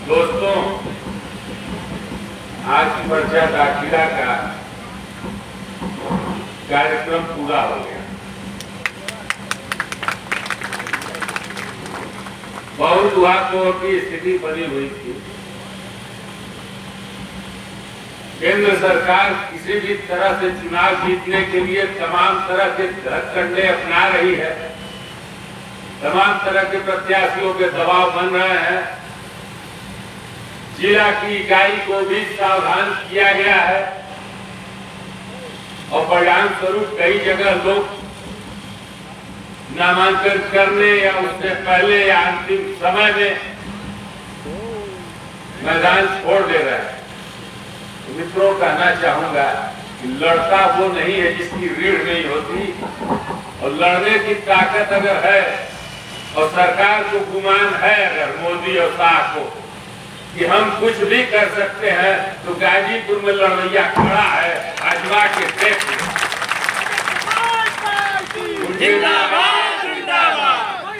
दोस्तों, आज पर्चा दाखिला का कार्यक्रम पूरा हो गया। बहुत दुहाकों की स्थिति बनी हुई थी। केंद्र सरकार किसी भी तरह से चुनाव जीतने के लिए तमाम तरह के हथकंडे अपना रही है। तमाम तरह के प्रत्याशियों के दबाव बन रहे हैं। जिला की इकाई को भी सावधान किया गया है और परिणाम स्वरूप कई जगह लोग नामांकन करने या उससे पहले या अंतिम समय में मैदान छोड़ दे रहे हैं। मित्रों, कहना चाहूंगा कि लड़ता वो नहीं है जिसकी रीढ़ नहीं होती, और लड़ने की ताकत अगर है और सरकार को गुमान है अगर मोदी और शाह को कि हम कुछ भी कर सकते हैं, तो गाजीपुर में लड़ैया खड़ा है, आजमा के देख। जिंदाबाद जिंदाबाद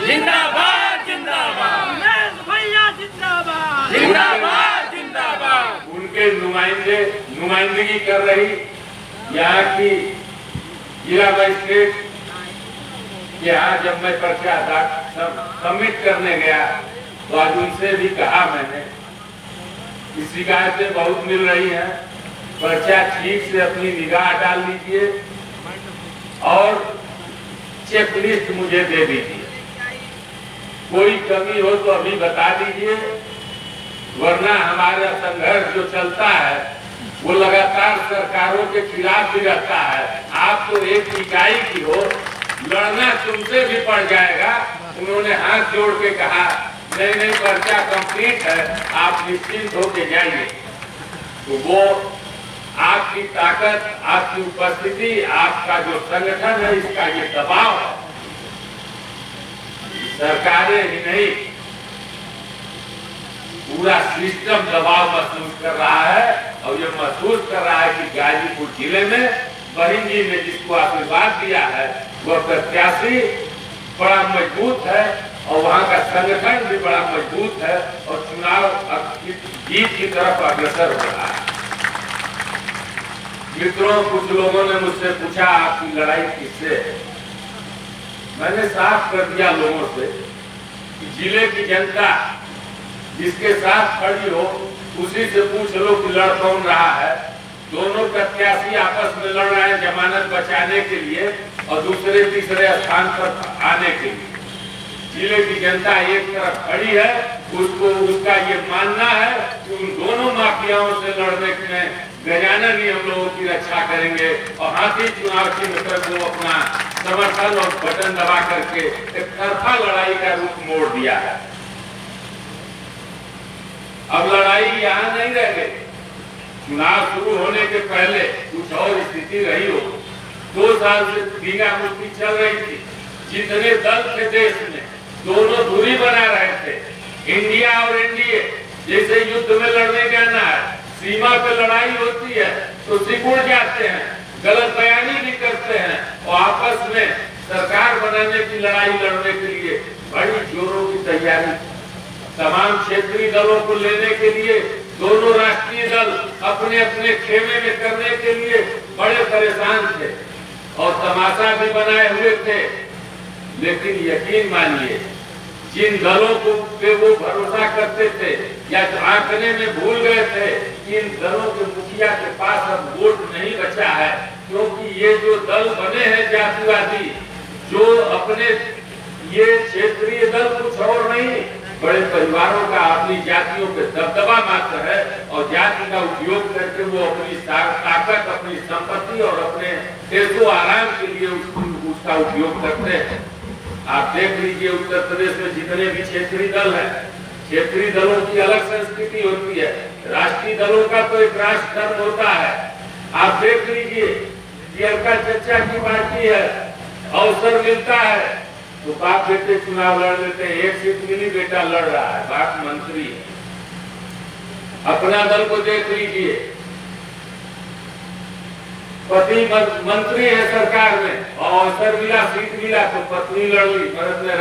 जिंदाबाद जिंदाबाद भैया जिंदाबाद जिंदाबाद जिंदाबाद। उनके नुमाइंदगी कर रही यहाँ की जिला मजिस्ट्रेट यहाँ जब मैं पर्चा सबमिट करने गया तो आज उनसे भी कहा मैंने कि शिकायतें बहुत मिल रही हैं, पर्चा ठीक से अपनी निगाह डाल लीजिए और चेकलिस्ट मुझे दे दीजिए। कोई कमी हो तो अभी बता दीजिए, वरना हमारा संघर्ष जो चलता है वो लगातार सरकारों के खिलाफ भी रहता है। आप तो एक इकाई की हो, लड़ना तुमसे भी पड़ जाएगा। उन्होंने हाथ जोड़ के कहा नहीं, पर्चा कंप्लीट है, आप निश्चिंत होके जाइए। तो वो आपकी ताकत, आपकी उपस्थिति, आपका जो संगठन है, इसका ये दबाव है। सरकारें ही नहीं, पूरा सिस्टम दबाव महसूस कर रहा है और ये महसूस कर रहा है कि गाजीपुर जिले में बहन जी ने जिसको आशीर्वाद दिया है वह प्रत्याशी बड़ा मजबूत है और वहां का संगठन भी बड़ा मजबूत है और चुनाव जीत की तरफ अग्रसर हो रहा है। मित्रों, कुछ लोगों ने मुझसे पूछा आपकी लड़ाई किससे है। मैंने साफ कर दिया लोगों से कि जिले की जनता जिसके साथ खड़ी हो उसी से पूछ लो कि लड़ कौन रहा है। दोनों प्रत्याशी आपस में लड़ रहे हैं जमानत बचाने के लिए और दूसरे तीसरे स्थान पर आने के लिए। जिले की जनता एक तरफ खड़ी है, उसको उसका ये मानना है कि उन दोनों माफियाओं से लड़ने में गजानन ही हम लोगों की रक्षा करेंगे और हाथी चुनाव चिन्ह पर वो अपना समर्थन और बटन दबा करके एक तरफा लड़ाई का रूप मोड़ दिया है। अब लड़ाई यहाँ नहीं रह गई। चुनाव शुरू होने के पहले कुछ और स्थिति रही हो। 2 साल से धींगा मुक्ति चल रही थी। जितने दल थे देश में दोनों दूरी बना रहे थे। इंडिया और एनडीए जैसे युद्ध में लड़ने जाना है, सीमा पे लड़ाई होती है तो सिकुड़ जाते हैं, गलत बयानी भी करते हैं और आपस में सरकार बनाने की लड़ाई लड़ने के लिए बड़ी जोरों की तैयारी। तमाम क्षेत्रीय दलों को लेने के लिए दोनों राष्ट्रीय दल अपने अपने खेमे में करने के लिए बड़े परेशान थे और तमाशा भी बनाए हुए थे। लेकिन यकीन मानिए, जिन दलों को पे वो भरोसा करते थे या आंकने में भूल गए थे, इन दलों के मुखिया के पास अब वोट नहीं बचा है, क्योंकि ये जो दल बने हैं जातिवादी, जो अपने ये क्षेत्रीय दल कुछ और नहीं, बड़े परिवारों का अपनी जातियों पे दबदबा मात्र है और जाति का उपयोग करके वो अपनी ताकत, अपनी संपत्ति और अपने देशो आराम के लिए उसका उपयोग करते हैं। आप देख लीजिए उत्तर प्रदेश में जितने भी क्षेत्रीय दल हैं, क्षेत्रीय दलों की अलग संस्कृति होती है। राष्ट्रीय दलों का तो एक राष्ट्र धर्म होता है। आप देख लीजिए का चर्चा की पार्टी है, अवसर मिलता है तो बाप बेटे चुनाव लड़ लेते हैं। एक सीट मिली, बेटा लड़ रहा है, बाप मंत्री है। अपना दल को देख लीजिए, पति मंत्री है सरकार में और अवसर मिला, सीट मिला तो पत्नी लड़ ली, मर्द ने